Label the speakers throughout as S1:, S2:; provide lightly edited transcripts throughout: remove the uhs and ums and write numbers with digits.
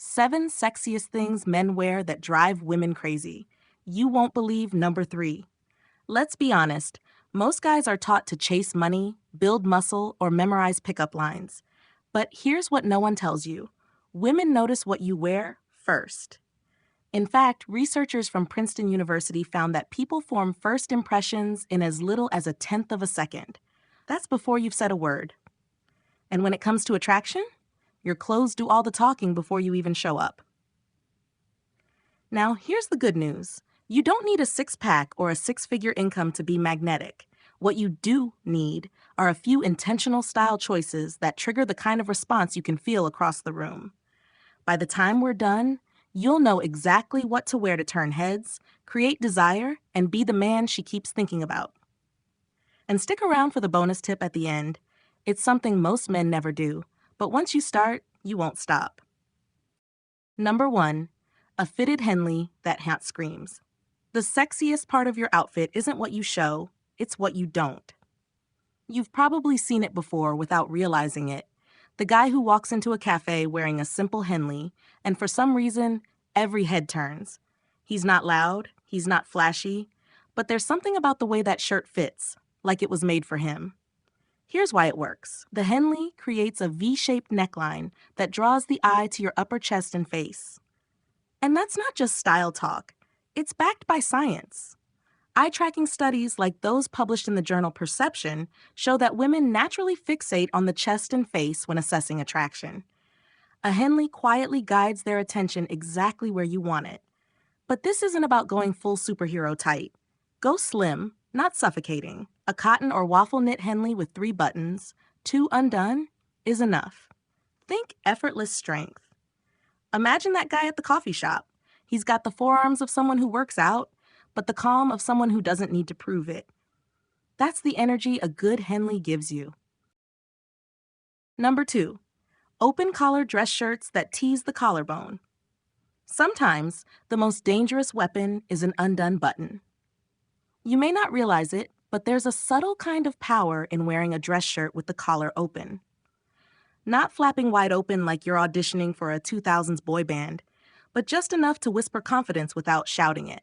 S1: 7 sexiest things men wear that drive women crazy. You won't believe number 3. Let's be honest, most guys are taught to chase money, build muscle, or memorize pickup lines. But here's what no one tells you. Women notice what you wear first. In fact, researchers from Princeton University found that people form first impressions in as little as a tenth of a second. That's before you've said a word. And when it comes to attraction, your clothes do all the talking before you even show up. Now, here's the good news. You don't need a six-pack or a six-figure income to be magnetic. What you do need are a few intentional style choices that trigger the kind of response you can feel across the room. By the time we're done, you'll know exactly what to wear to turn heads, create desire, and be the man she keeps thinking about. And stick around for the bonus tip at the end. It's something most men never do, but once you start, you won't stop. Number 1, a fitted Henley that hat screams. The sexiest part of your outfit isn't what you show, it's what you don't. You've probably seen it before without realizing it. The guy who walks into a cafe wearing a simple Henley, and for some reason, every head turns. He's not loud, he's not flashy, but there's something about the way that shirt fits, like it was made for him. Here's why it works. The Henley creates a V-shaped neckline that draws the eye to your upper chest and face. And that's not just style talk. It's backed by science. Eye-tracking studies like those published in the journal Perception show that women naturally fixate on the chest and face when assessing attraction. A Henley quietly guides their attention exactly where you want it. But this isn't about going full superhero tight. Go slim, not suffocating. A cotton or waffle knit Henley with 3 buttons, 2 undone, is enough. Think effortless strength. Imagine that guy at the coffee shop. He's got the forearms of someone who works out, but the calm of someone who doesn't need to prove it. That's the energy a good Henley gives you. Number 2, open collar dress shirts that tease the collarbone. Sometimes the most dangerous weapon is an undone button. You may not realize it, but there's a subtle kind of power in wearing a dress shirt with the collar open. Not flapping wide open like you're auditioning for a 2000s boy band, but just enough to whisper confidence without shouting it.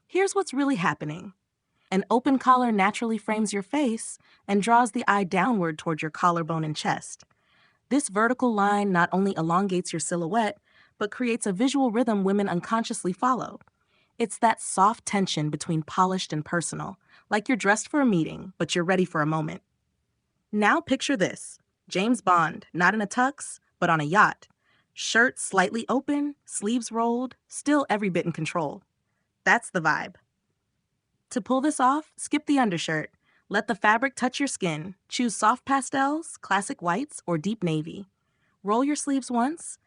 S1: Here's what's really happening. An open collar naturally frames your face and draws the eye downward toward your collarbone and chest. This vertical line not only elongates your silhouette, but creates a visual rhythm women unconsciously follow. It's that soft tension between polished and personal, like you're dressed for a meeting, but you're ready for a moment. Now picture this. James Bond, not in a tux, but on a yacht. Shirt slightly open, sleeves rolled, still every bit in control. That's the vibe. To pull this off, skip the undershirt. Let the fabric touch your skin. Choose soft pastels, classic whites, or deep navy. Roll your sleeves once.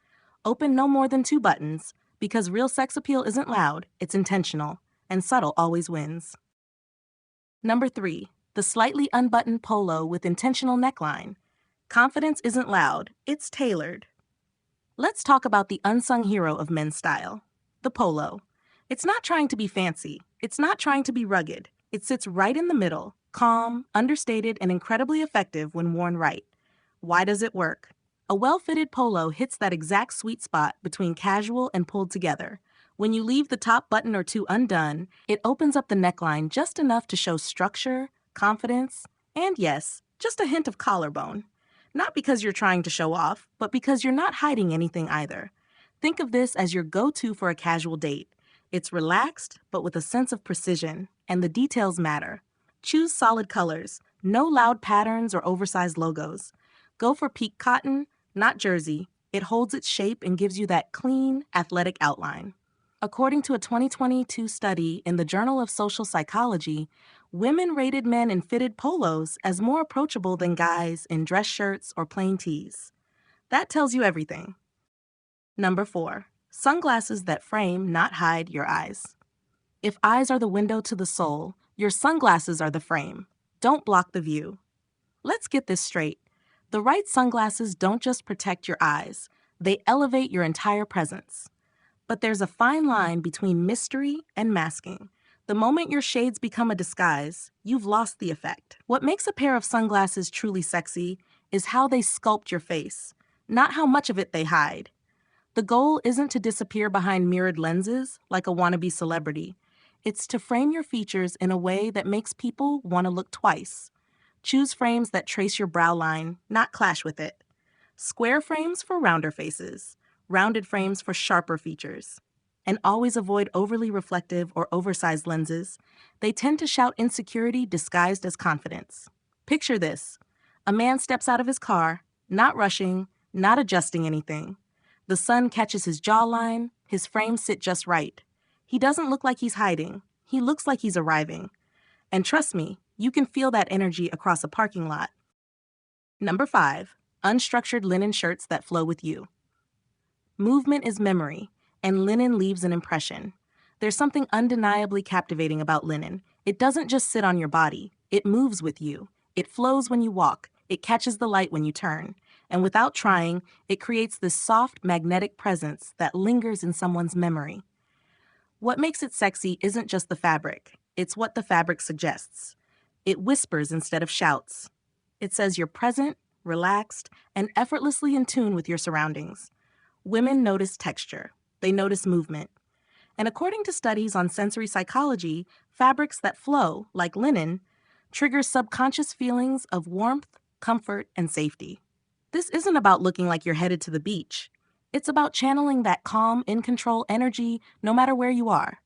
S1: Open no more than 2 buttons, because real sex appeal isn't loud, it's intentional, and subtle always wins. Number 3, the slightly unbuttoned polo with intentional neckline. Confidence isn't loud, it's tailored. Let's talk about the unsung hero of men's style, the polo. It's not trying to be fancy. It's not trying to be rugged. It sits right in the middle, calm, understated, and incredibly effective when worn right. Why does it work? A well-fitted polo hits that exact sweet spot between casual and pulled together. When you leave the top button or 2 undone, it opens up the neckline just enough to show structure, confidence, and yes, just a hint of collarbone. Not because you're trying to show off, but because you're not hiding anything either. Think of this as your go-to for a casual date. It's relaxed, but with a sense of precision, and the details matter. Choose solid colors, no loud patterns or oversized logos. Go for peak cotton, not jersey. It holds its shape and gives you that clean, athletic outline. According to a 2022 study in the Journal of Social Psychology, women rated men in fitted polos as more approachable than guys in dress shirts or plain tees. That tells you everything. Number 4, sunglasses that frame, not hide, your eyes. If eyes are the window to the soul, your sunglasses are the frame. Don't block the view. Let's get this straight. The right sunglasses don't just protect your eyes, they elevate your entire presence. But there's a fine line between mystery and masking. The moment your shades become a disguise, you've lost the effect. What makes a pair of sunglasses truly sexy is how they sculpt your face, not how much of it they hide. The goal isn't to disappear behind mirrored lenses like a wannabe celebrity. It's to frame your features in a way that makes people want to look twice. Choose frames that trace your brow line, not clash with it. Square frames for rounder faces, rounded frames for sharper features. And always avoid overly reflective or oversized lenses. They tend to shout insecurity disguised as confidence. Picture this. A man steps out of his car, not rushing, not adjusting anything. The sun catches his jawline, his frames sit just right. He doesn't look like he's hiding. He looks like he's arriving. And trust me, you can feel that energy across a parking lot. Number 5, unstructured linen shirts that flow with you. Movement is memory, and linen leaves an impression. There's something undeniably captivating about linen. It doesn't just sit on your body. It moves with you. It flows when you walk. It catches the light when you turn. And without trying, it creates this soft, magnetic presence that lingers in someone's memory. What makes it sexy isn't just the fabric. It's what the fabric suggests. It whispers instead of shouts. It says you're present, relaxed, and effortlessly in tune with your surroundings. Women notice texture. They notice movement. And according to studies on sensory psychology, fabrics that flow, like linen, trigger subconscious feelings of warmth, comfort, and safety. This isn't about looking like you're headed to the beach. It's about channeling that calm, in-control energy no matter where you are.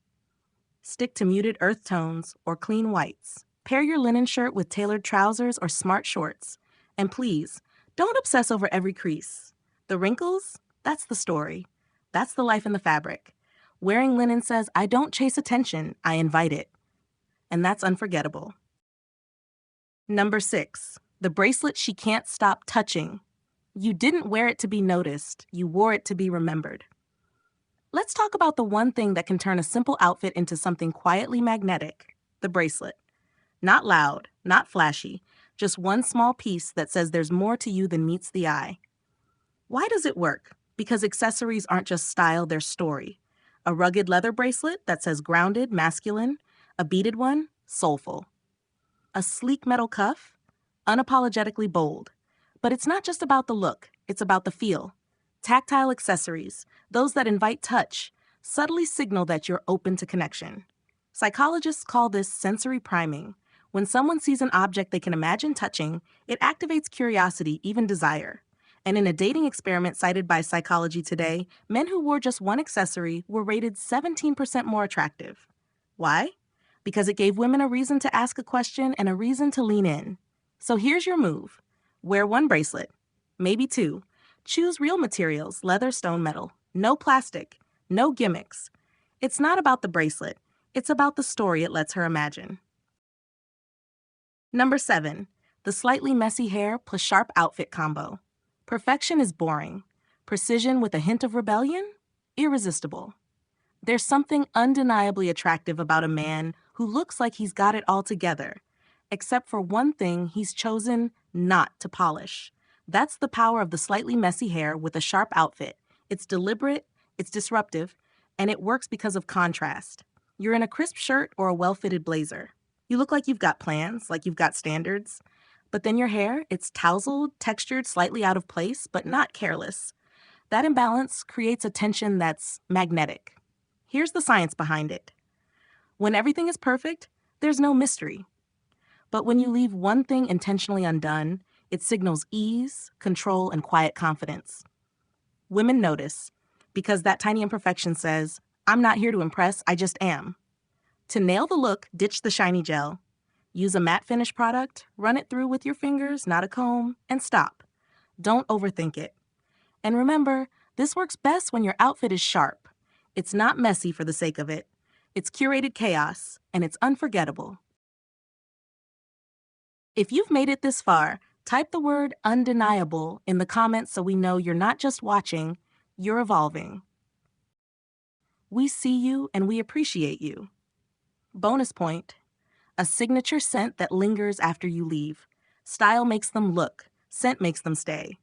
S1: Stick to muted earth tones or clean whites. Pair your linen shirt with tailored trousers or smart shorts. And please, don't obsess over every crease. The wrinkles? That's the story. That's the life in the fabric. Wearing linen says, I don't chase attention, I invite it. And that's unforgettable. Number 6, the bracelet she can't stop touching. You didn't wear it to be noticed, you wore it to be remembered. Let's talk about the one thing that can turn a simple outfit into something quietly magnetic, the bracelet. Not loud, not flashy, just one small piece that says there's more to you than meets the eye. Why does it work? Because accessories aren't just style, they're story. A rugged leather bracelet that says grounded, masculine. A beaded one, soulful. A sleek metal cuff, unapologetically bold. But it's not just about the look, it's about the feel. Tactile accessories, those that invite touch, subtly signal that you're open to connection. Psychologists call this sensory priming. When someone sees an object they can imagine touching, it activates curiosity, even desire. And in a dating experiment cited by Psychology Today, men who wore just one accessory were rated 17% more attractive. Why? Because it gave women a reason to ask a question and a reason to lean in. So here's your move. Wear one bracelet, maybe two. Choose real materials, leather, stone, metal. No plastic, no gimmicks. It's not about the bracelet. It's about the story it lets her imagine. Number 7, the slightly messy hair plus sharp outfit combo. Perfection is boring. Precision with a hint of rebellion? Irresistible. There's something undeniably attractive about a man who looks like he's got it all together, except for one thing he's chosen not to polish. That's the power of the slightly messy hair with a sharp outfit. It's deliberate, it's disruptive, and it works because of contrast. You're in a crisp shirt or a well-fitted blazer. You look like you've got plans, like you've got standards. But then your hair, it's tousled, textured, slightly out of place, but not careless. That imbalance creates a tension that's magnetic. Here's the science behind it. When everything is perfect, there's no mystery. But when you leave one thing intentionally undone, it signals ease, control, and quiet confidence. Women notice, because that tiny imperfection says, I'm not here to impress, I just am. To nail the look, ditch the shiny gel. Use a matte finish product, run it through with your fingers, not a comb, and stop. Don't overthink it. And remember, this works best when your outfit is sharp. It's not messy for the sake of it. It's curated chaos, and it's unforgettable. If you've made it this far, type the word undeniable in the comments so we know you're not just watching, you're evolving. We see you and we appreciate you. Bonus point. A signature scent that lingers after you leave. Style makes them look. Scent makes them stay.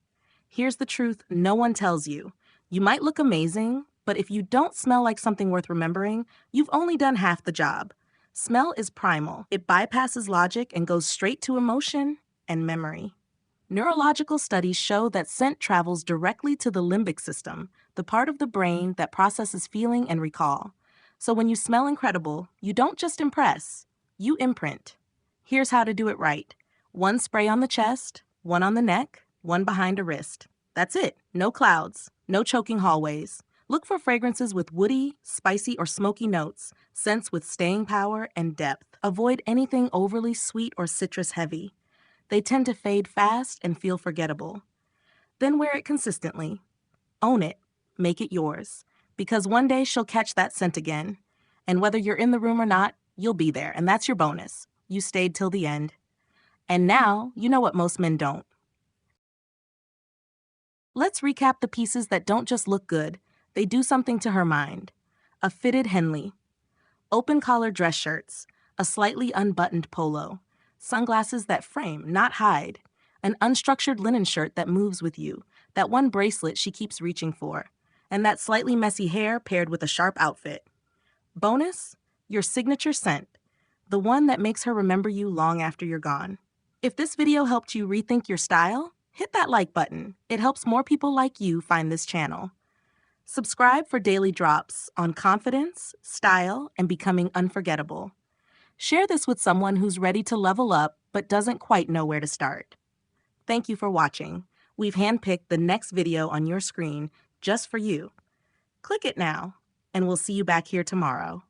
S1: Here's the truth no one tells you. You might look amazing, but if you don't smell like something worth remembering, you've only done half the job. Smell is primal. It bypasses logic and goes straight to emotion and memory. Neurological studies show that scent travels directly to the limbic system, the part of the brain that processes feeling and recall. So when you smell incredible, you don't just impress, you imprint. Here's how to do it right. 1 spray on the chest, 1 on the neck, 1 behind a wrist. That's it. No clouds, no choking hallways. Look for fragrances with woody, spicy, or smoky notes, scents with staying power and depth. Avoid anything overly sweet or citrus heavy. They tend to fade fast and feel forgettable. Then wear it consistently. Own it. Make it yours. Because one day she'll catch that scent again. And whether you're in the room or not, you'll be there, and that's your bonus. You stayed till the end. And now, you know what most men don't. Let's recap the pieces that don't just look good, they do something to her mind. A fitted Henley. Open collar dress shirts. A slightly unbuttoned polo. Sunglasses that frame, not hide. An unstructured linen shirt that moves with you. That one bracelet she keeps reaching for. And that slightly messy hair paired with a sharp outfit. Bonus, your signature scent. The one that makes her remember you long after you're gone. If this video helped you rethink your style, hit that like button. It helps more people like you find this channel. Subscribe for daily drops on confidence, style, and becoming unforgettable. Share this with someone who's ready to level up but doesn't quite know where to start. Thank you for watching. We've handpicked the next video on your screen just for you. Click it now, and we'll see you back here tomorrow.